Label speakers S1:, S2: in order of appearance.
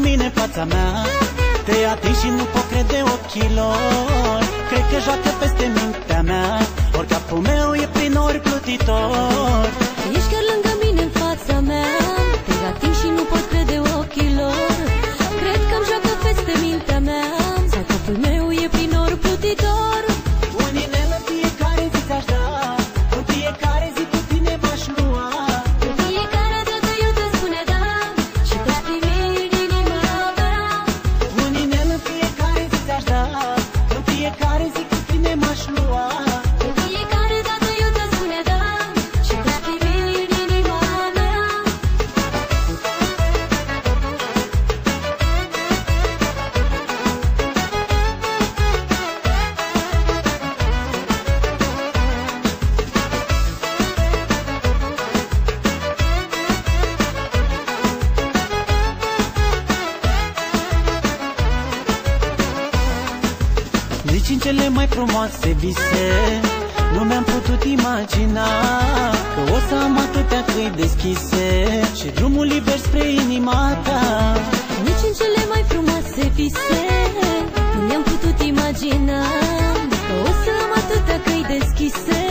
S1: mine în fața mea. Te ating și nu pot crede ochilor. Cred că joacă peste mintea mea. Ori capul meu e plin, ori plutitor.
S2: Ești chiar lângă mine în fața mea. Te ating și nu pot crede ochilor. Cred că-mi joacă peste mintea mea. Sau capul meu e plin, ori plutitor.
S1: Un inel în fiecare zi ți-aș da. În fiecare zi cu tine m-aș lua.
S2: În fiecare dată eu te spune da. Și te-aș primi în inima mea.
S1: Un inel în fiecare zi ți-aș da. În fiecare zi cu tine m-aș lua.
S2: În fiecare dată eu te spune da. Și te-aș primi în inima mea.
S1: Nici în cele mai frumoase vise nu mi-am putut imagina că o să am atâtea căi deschise și drumul liber spre inima ta.
S2: Nici în cele mai frumoase vise nu mi-am putut imagina că o să am atâtea căi deschise